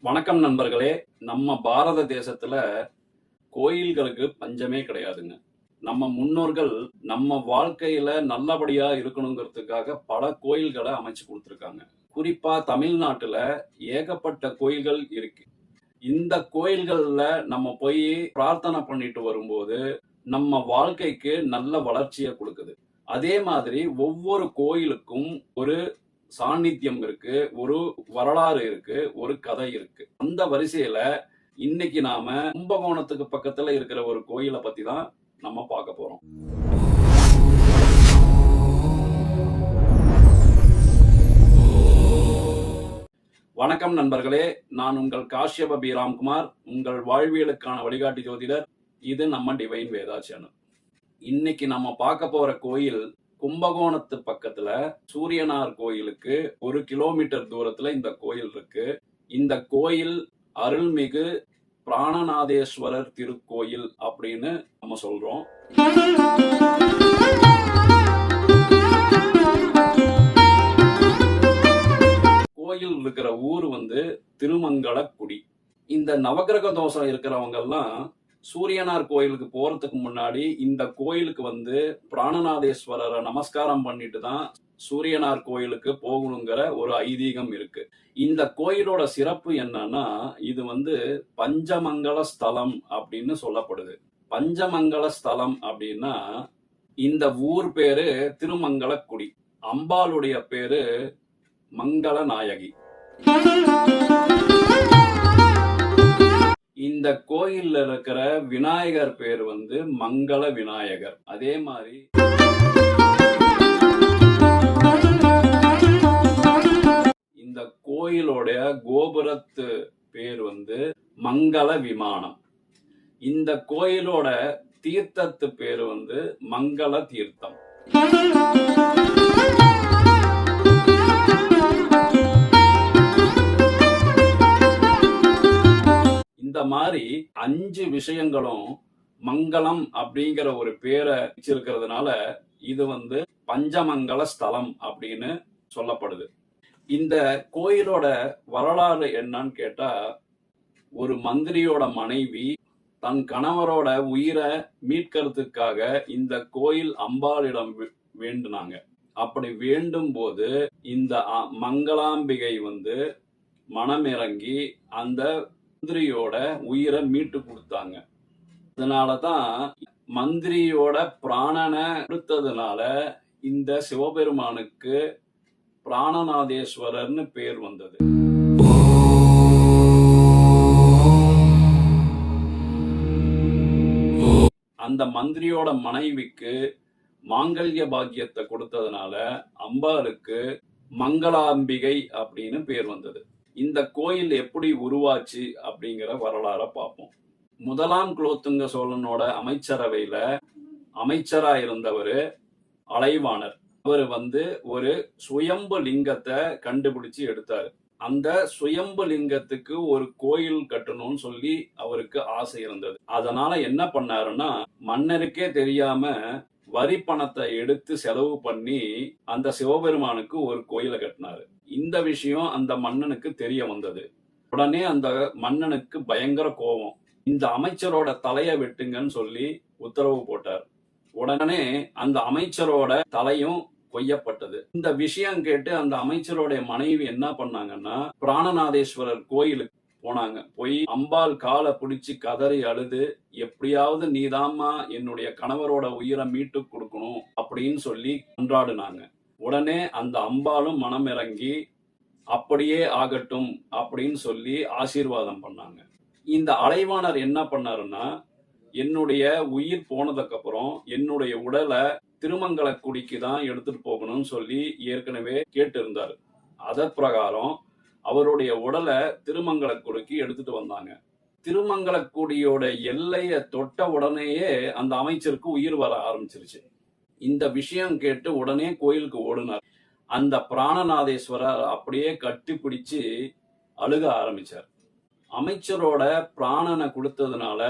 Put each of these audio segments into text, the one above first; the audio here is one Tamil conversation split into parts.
வணக்கம் நண்பர்களே. நம்ம பாரத தேசத்துல கோயில்களுக்கு பஞ்சமே கிடையாதுங்க. நம்ம முன்னோர்கள் நம்ம வாழ்க்கையில நல்லபடியா இருக்கணுங்கிறதுக்காக பல கோயில்களை அமைச்சு கொடுத்திருக்காங்க. குறிப்பா தமிழ்நாட்டுல ஏகப்பட்ட கோயில்கள் இருக்கு. இந்த கோயில்கள்ல நம்ம போய் பிரார்த்தனை பண்ணிட்டு வரும்போது நம்ம வாழ்க்கைக்கு நல்ல வளர்ச்சியை கொடுக்குது. அதே மாதிரி ஒவ்வொரு கோயிலுக்கும் ஒரு சாநித்தியம் இருக்கு, ஒரு வரலாறு இருக்கு, ஒரு கதை இருக்கு. அந்த வரிசையில இன்னைக்கு நாம கும்பகோணத்துக்கு பக்கத்துல இருக்கிற ஒரு கோயிலை பத்தி தான் நம்ம பார்க்க போறோம். வணக்கம் நண்பர்களே, நான் உங்கள் காஷ்யப பி ராம்குமார், உங்கள் வாழ்வியலுக்கான வழிகாட்டி ஜோதிடர். இது நம்ம டிவைன் வேதா சேனல். இன்னைக்கு நம்ம பார்க்க போற கோயில் கும்பகோணத்து பக்கத்துல சூரியனார் கோயிலுக்கு 1 கிலோமீட்டர் தூரத்துல இந்த கோயில் இருக்கு. இந்த கோயில் அருள்மிகு பிராணநாதேஸ்வரர் திருக்கோயில் அப்படின்னு நம்ம சொல்றோம். கோயில் இருக்கிற ஊர் திருமங்கலக்குடி. இந்த நவகிரக தோஷம் இருக்கிறவங்க எல்லாம் சூரியனார் கோயிலுக்கு போறதுக்கு முன்னாடி இந்த கோயிலுக்கு பிராணநாதேஸ்வரரை நமஸ்காரம் பண்ணிட்டு தான் சூரியனார் கோயிலுக்கு போகணுங்கிற ஒரு ஐதீகம் இருக்கு. இந்த கோயிலோட சிறப்பு என்னன்னா, இது பஞ்சமங்கல ஸ்தலம் அப்படின்னு சொல்லப்படுது. பஞ்சமங்கல ஸ்தலம் அப்படின்னா இந்த ஊர் பேரு திருமங்கலக்குடி. அம்பாளுடைய பேரு மங்கள நாயகி. இந்த கோயில்ல இருக்கிற விநாயகர் பேர் மங்கள விநாயகர். அதே மாதிரி இந்த கோயிலோட கோபுரத்து பேர் மங்கள விமானம். இந்த கோயிலோட தீர்த்தத்து பேர் மங்கள தீர்த்தம். இந்த மாதிரி 5 விஷயங்களும் மங்களம் அப்படிங்கிற ஒரு பேரை வச்சிருக்கிறதுனால இது பஞ்சமங்கல ஸ்தலம் அப்படின்னு சொல்லப்படுது. இந்த கோயிலோட வரலாறு என்னன்னு கேட்டா, ஒரு மந்திரியோட மனைவி தன் கணவரோட உயிரை மீட்கிறதுக்காக இந்த கோயில் அம்பாளிடம் வேண்டுனாங்க. அப்படி வேண்டும் போது இந்த மங்களாம்பிகை மனமிறங்கி அந்த மந்திரியோட உயிரை மீட்டு கொடுத்தாங்க. அதனாலதான் மந்திரியோட பிராணனை கொடுத்ததுனால இந்த சிவபெருமானுக்கு பிராணநாதேஸ்வரர்னு பேர் வந்தது. அந்த மந்திரியோட மனைவிக்கு மாங்கல்ய பாக்கியத்தை கொடுத்ததுனால அம்பாளுக்கு மங்களாம்பிகை அப்படின்னு பேர் வந்தது. இந்த கோயில் எப்படி உருவாச்சு அப்படிங்கிற வரலாற பார்ப்போம். முதலாம் குலோத்துங்க சோழனோட அமைச்சரவையில அமைச்சரா இருந்தவர் அலைவாணர். அவர் ஒரு சுயம்பு லிங்கத்தை கண்டுபிடிச்சு எடுத்தாரு. அந்த சுயம்பு லிங்கத்துக்கு ஒரு கோயில் கட்டணும்னு சொல்லி அவருக்கு ஆசை இருந்தது. அதனால என்ன பண்ணாருன்னா, மன்னருக்கே தெரியாம வரி பணத்தை எடுத்து செலவு பண்ணி அந்த சிவபெருமானுக்கு ஒரு கோயிலை கட்டினாரு. இந்த விஷயம் அந்த மன்னனுக்கு தெரிய வந்தது. உடனே அந்த மன்னனுக்கு பயங்கர கோபம். இந்த அமைச்சரோட தலையை வெட்டுங்கன்னு சொல்லி உத்தரவு போட்டார். உடனே அந்த அமைச்சரோட தலையும் கொய்யப்பட்டது. இந்த விஷயம் கேட்டு அந்த அமைச்சரோட மனைவி என்ன பண்ணாங்கன்னா, பிராணநாதேஸ்வரர் கோயிலுக்கு போனாங்க. போய் அம்பாள் காலை பிடிச்சு கதறி அழுது, எப்படியாவது நீதாம்மா என்னுடைய கணவரோட உயிரை மீட்டு கொடுக்கணும் அப்படின்னு சொல்லி கொண்டாடுனாங்க. உடனே அந்த அம்பாளும் மனமிறங்கி அப்படியே ஆகட்டும் அப்படின்னு சொல்லி ஆசீர்வாதம் பண்ணாங்க. இந்த அலைவாணர் என்ன பண்ணாருன்னா, என்னுடைய உயிர் போனதுக்கு அப்புறம் என்னுடைய உடலை திருமங்கலக்குடிக்கு தான் எடுத்துட்டு போகணும்னு சொல்லி ஏற்கனவே கேட்டு இருந்தாரு. அத பிரகாரம் அவருடைய உடலை திருமங்கலக்குடிக்கு எடுத்துட்டு வந்தாங்க. திருமங்கலக்குடியோட எல்லையை தொட்ட உடனேயே அந்த அமைச்சருக்கு உயிர் வர ஆரம்பிச்சிருச்சு. இந்த விஷயம் கேட்டு உடனே கோயிலுக்கு ஓடுனார். அந்த பிராணநாதேஸ்வரர் அப்படியே கட்டி பிடிச்சு அழுக ஆரம்பிச்சார். அமைச்சரோட பிராணனை கொடுத்ததுனால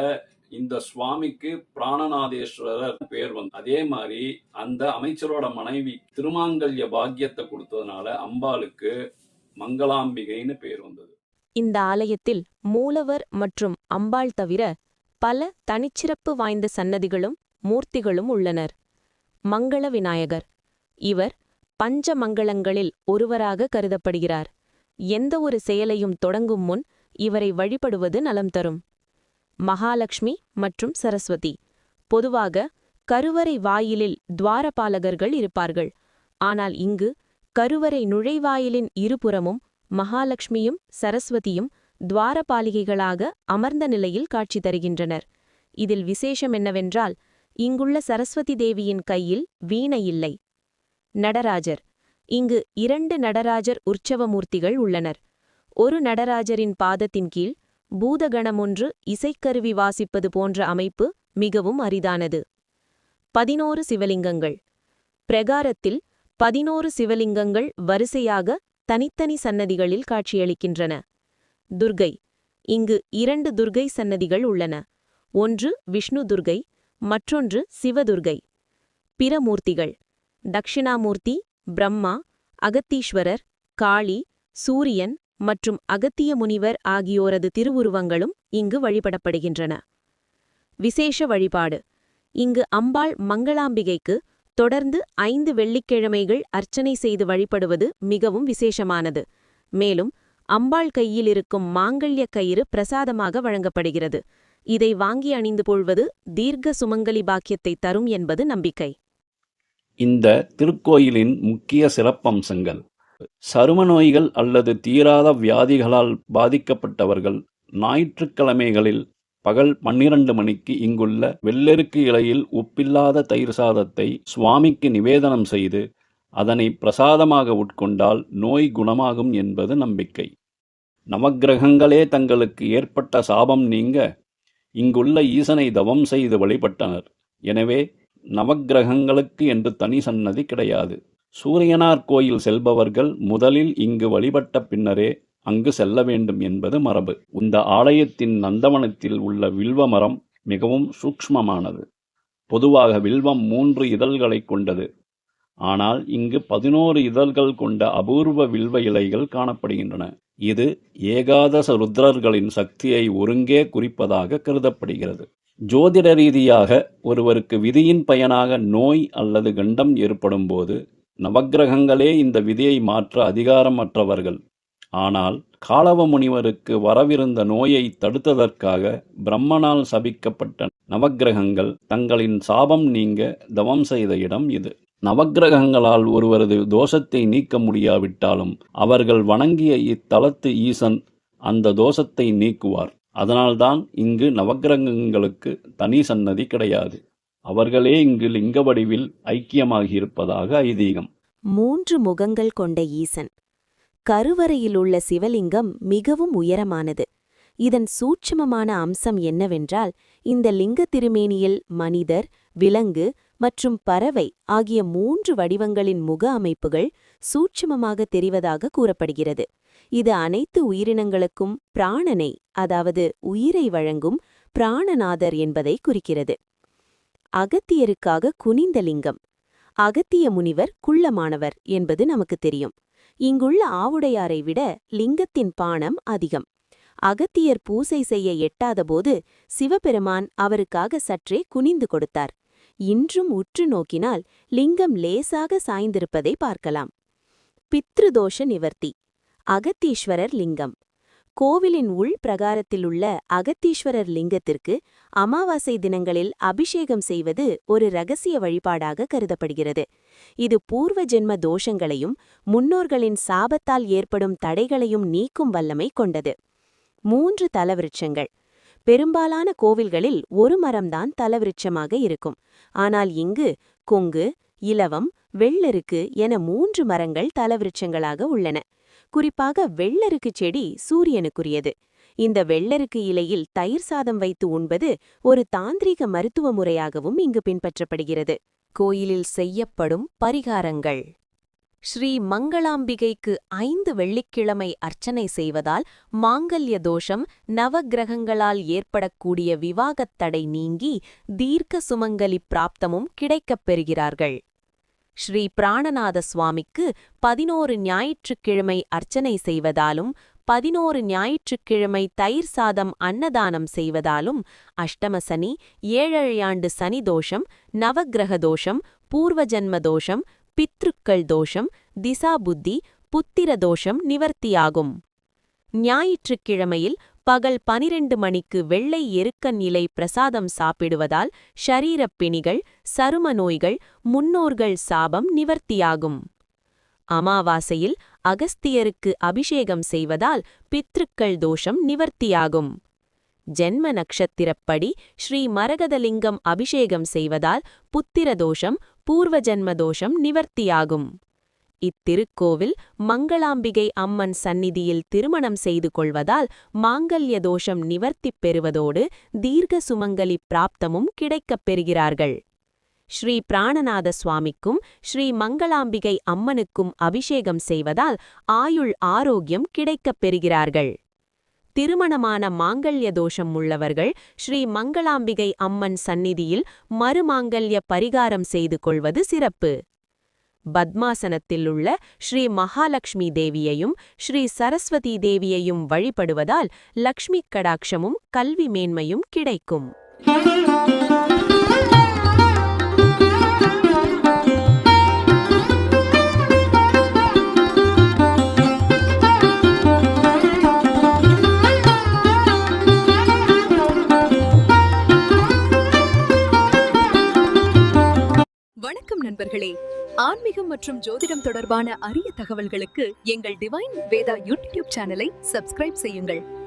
இந்த சுவாமிக்கு பிராணநாதேஸ்வரர் பேர் அதே மாதிரி அந்த அமைச்சரோட மனைவி திருமாங்கல்ய பாக்கியத்தை கொடுத்ததுனால அம்பாளுக்கு மங்களாம்பிகைன்னு பேர் வந்தது. இந்த ஆலயத்தில் மூலவர் மற்றும் அம்பாள் தவிர பல தனிச்சிறப்பு வாய்ந்த சன்னதிகளும் மூர்த்திகளும் உள்ளனர். மங்கள விநாயகர். இவர் பஞ்ச மங்களங்களில் ஒருவராக கருதப்படுகிறார். எந்த ஒரு செயலையும் தொடங்கும் முன் இவரை வழிபடுவது நலம் தரும். மகாலட்சுமி மற்றும் சரஸ்வதி. பொதுவாக கருவறை வாயிலில் துவாரபாலகர்கள் இருப்பார்கள். ஆனால் இங்கு கருவறை நுழைவாயிலின் இருபுறமும் மகாலட்சுமியும் சரஸ்வதியும் துவாரபாலிகைகளாக அமர்ந்த நிலையில் காட்சி தருகின்றனர். இதில் விசேஷம் என்னவென்றால், இங்குள்ள சரஸ்வதி தேவியின் கையில் வீணை இல்லை. நடராஜர். இங்கு 2 நடராஜர் உற்சவமூர்த்திகள் உள்ளனர். ஒரு நடராஜரின் பாதத்தின் கீழ் பூதகணமொன்று இசைக்கருவி வாசிப்பது போன்ற அமைப்பு மிகவும் அரிதானது. 11 சிவலிங்கங்கள். பிரகாரத்தில் 11 சிவலிங்கங்கள் வரிசையாக தனித்தனி சன்னதிகளில் காட்சியளிக்கின்றன. துர்கை. இங்கு 2 துர்கை சன்னதிகள் உள்ளன. ஒன்று விஷ்ணு துர்கை, மற்றொன்று சிவதுர்கை. பிற மூர்த்திகள்: தக்ஷிணாமூர்த்தி, பிரம்மா, அகத்தீஸ்வரர், காளி, சூரியன் மற்றும் அகத்திய முனிவர் ஆகியோரது திருவுருவங்களும் இங்கு வழிபடப்படுகின்றன. விசேஷ வழிபாடு. இங்கு அம்பாள் மங்களாம்பிகைக்கு தொடர்ந்து 5 வெள்ளிக்கிழமைகள் அர்ச்சனை செய்து வழிபடுவது மிகவும் விசேஷமானது. மேலும் அம்பாள் கையில் இருக்கும் மாங்கல்ய கயிறு பிரசாதமாக வழங்கப்படுகிறது. இதை வாங்கி அணிந்து கொள்வது தீர்க்க சுமங்கலி பாக்கியத்தை தரும் என்பது நம்பிக்கை. இந்த திருக்கோயிலின் முக்கிய சிறப்பம்சங்கள்: சரும நோய்கள் அல்லது தீராத வியாதிகளால் பாதிக்கப்பட்டவர்கள் ஞாயிற்றுக்கிழமைகளில் பகல் 12 மணிக்கு இங்குள்ள வெள்ளெருக்கு இலையில் உப்பில்லாத தயிர் சாதத்தை சுவாமிக்கு நிவேதனம் செய்து அதனை பிரசாதமாக உட்கொண்டால் நோய் குணமாகும் என்பது நம்பிக்கை. நவக்கிரகங்களே தங்களுக்கு ஏற்பட்ட சாபம் நீங்க இங்குள்ள ஈசனை தவம் செய்து வழிபட்டனர். எனவே நவக்கிரகங்களுக்கு என்று தனி சன்னதி கிடையாது. சூரியனார் கோயில் செல்பவர்கள் முதலில் இங்கு வழிபட்ட பின்னரே அங்கு செல்ல வேண்டும் என்பது மரபு. இந்த ஆலயத்தின் நந்தவனத்தில் உள்ள வில்வ மரம் மிகவும் சூக்ஷ்மமானது. பொதுவாக வில்வம் 3 இதழ்களை கொண்டது. ஆனால் இங்கு 11 இதழ்கள் கொண்ட அபூர்வ வில்வ இலைகள் காணப்படுகின்றன. இது ஏகாதச ருத்ரர்களின் சக்தியை ஒருங்கே குறிப்பதாக கருதப்படுகிறது. ஜோதிட ரீதியாக ஒருவருக்கு விதியின் பயனாக நோய் அல்லது கண்டம் ஏற்படும் போது நவக்கிரகங்களே இந்த விதியை மாற்ற அதிகாரமற்றவர்கள். ஆனால் காலவ முனிவருக்கு வரவிருந்த நோயை தடுத்ததற்காக பிரம்மனால் சபிக்கப்பட்ட நவக்கிரகங்கள் தங்களின் சாபம் நீங்க தவம் செய்த இடம் இது. நவக்கிரகங்களால் ஒருவரது தோஷத்தை நீக்க முடியாவிட்டாலும் அவர்கள் வணங்கிய இத்தலத்து ஈசன் அந்த தோஷத்தை நீக்குவார். அதனால்தான் இங்கு நவக்கிரகங்களுக்கு தனி சன்னதி கிடையாது. அவர்களே இங்கு லிங்க வடிவில் ஐக்கியமாகியிருப்பதாக ஐதீகம். 3 முகங்கள் கொண்ட ஈசன். கருவறையிலுள்ள சிவலிங்கம் மிகவும் உயரமானது. இதன் சூட்சுமமான அம்சம் என்னவென்றால், இந்த லிங்க திருமேனியில் மனிதர், விலங்கு மற்றும் பறவை ஆகிய 3 வடிவங்களின் முக அமைப்புகள் சூட்சுமமாக தெரிவதாக கூறப்படுகிறது. இது அனைத்து உயிரினங்களுக்கும் பிராணனை, அதாவது உயிரை வழங்கும் பிராணநாதர் என்பதை குறிக்கிறது. அகத்தியருக்காக குனிந்த லிங்கம். அகத்திய முனிவர் குள்ளமானவர் என்பது நமக்கு தெரியும். இங்குள்ள ஆவுடையாரை விட லிங்கத்தின் பானம் அதிகம். அகத்தியர் பூசை செய்ய எட்டாதபோது சிவபெருமான் அவருக்காக சற்றே குனிந்து கொடுத்தார். இன்றும் உற்று நோக்கினால் லிங்கம் லேசாக சாய்ந்திருப்பதை பார்க்கலாம். பித்ருதோஷ நிவர்த்தி. அகத்தீஸ்வரர் லிங்கம். கோவிலின் உள் பிரகாரத்திலுள்ள அகத்தீஸ்வரர் லிங்கத்திற்கு அமாவாசை தினங்களில் அபிஷேகம் செய்வது ஒரு இரகசிய வழிபாடாக கருதப்படுகிறது. இது பூர்வ ஜென்ம தோஷங்களையும் முன்னோர்களின் சாபத்தால் ஏற்படும் தடைகளையும் நீக்கும் வல்லமை கொண்டது. 3 தலவிருட்சங்கள். பெரும்பாலான கோவில்களில் ஒரு மரம்தான் தலவிருட்சமாக இருக்கும். ஆனால் இங்கு கொங்கு, இலவம், வெள்ளெருக்கு என 3 மரங்கள் தலவிருட்சங்களாக உள்ளன. குறிப்பாக வெள்ளெருக்கு செடி சூரியனுக்குரியது. இந்த வெள்ளெருக்கு இலையில் தயிர் சாதம் வைத்து உண்பது ஒரு தாந்திரீக மருத்துவ முறையாகவும் இங்கு பின்பற்றப்படுகிறது. கோயிலில் செய்யப்படும் பரிகாரங்கள். ஸ்ரீ மங்களாம்பிகைக்கு 5 வெள்ளிக்கிழமை அர்ச்சனை செய்வதால் மாங்கல்ய தோஷம், நவக்கிரகங்களால் ஏற்படக்கூடிய விவாகத் தடை நீங்கி தீர்க்க சுமங்கலி பிராப்தமும் கிடைக்கப் பெறுகிறார்கள். ஸ்ரீ பிராணநாத சுவாமிக்கு 11 ஞாயிற்றுக்கிழமை அர்ச்சனை செய்வதாலும் 11 ஞாயிற்றுக்கிழமை தயிர் சாதம் அன்னதானம் செய்வதாலும் அஷ்டம சனி, ஏழழையாண்டு சனி தோஷம், நவக்கிரக தோஷம், பூர்வஜன்ம தோஷம், பித்ருக்கள் தோஷம், திசாபுத்தி, புத்திர தோஷம் நிவர்த்தியாகும். ஞாயிற்றுக்கிழமையில் பகல் 12 மணிக்கு வெள்ளை எருக்கன் இலை பிரசாதம் சாப்பிடுவதால் ஷரீரப் பிணிகள், சரும நோய்கள், முன்னோர்கள் சாபம் நிவர்த்தியாகும். அமாவாசையில் அகஸ்தியருக்கு அபிஷேகம் செய்வதால் பித்ருக்கள் தோஷம் நிவர்த்தியாகும். ஜென்ம நக்ஷத்திரப்படி ஸ்ரீ மரகதலிங்கம் அபிஷேகம் செய்வதால் புத்திர தோஷம், பூர்வஜன்ம தோஷம் நிவர்த்தியாகும். இத்திருக்கோவில் மங்களாம்பிகை அம்மன் சந்நிதியில் திருமணம் செய்து கொள்வதால் மாங்கல்ய தோஷம் நிவர்த்திப் பெறுவதோடு தீர்க்க சுமங்கலி பிராப்தமும் கிடைக்கப் பெறுகிறார்கள். ஸ்ரீ பிராணநாத சுவாமிக்கும் ஸ்ரீ மங்களாம்பிகை அம்மனுக்கும் அபிஷேகம் செய்வதால் ஆயுள் ஆரோக்கியம் கிடைக்கப் பெறுகிறார்கள். திருமணமான மாங்கல்ய தோஷம் உள்ளவர்கள் ஸ்ரீ மங்களாம்பிகை அம்மன் சந்நிதியில் மறுமாங்கல்ய பரிகாரம் செய்து கொள்வது சிறப்பு. பத்மாசனத்தில் உள்ள ஸ்ரீ மகாலட்சுமி தேவியையும் ஸ்ரீ சரஸ்வதி தேவியையும் வழிபடுவதால் லக்ஷ்மி கடாட்சமும் கல்வி மேன்மையும் கிடைக்கும். வணக்கம் நண்பர்களே, ஆன்மீகம் மற்றும் ஜோதிடம் தொடர்பான அரிய தகவல்களுக்கு எங்கள் டிவைன் வேதா யூடியூப் சேனலை சப்ஸ்கிரைப் செய்யுங்கள்.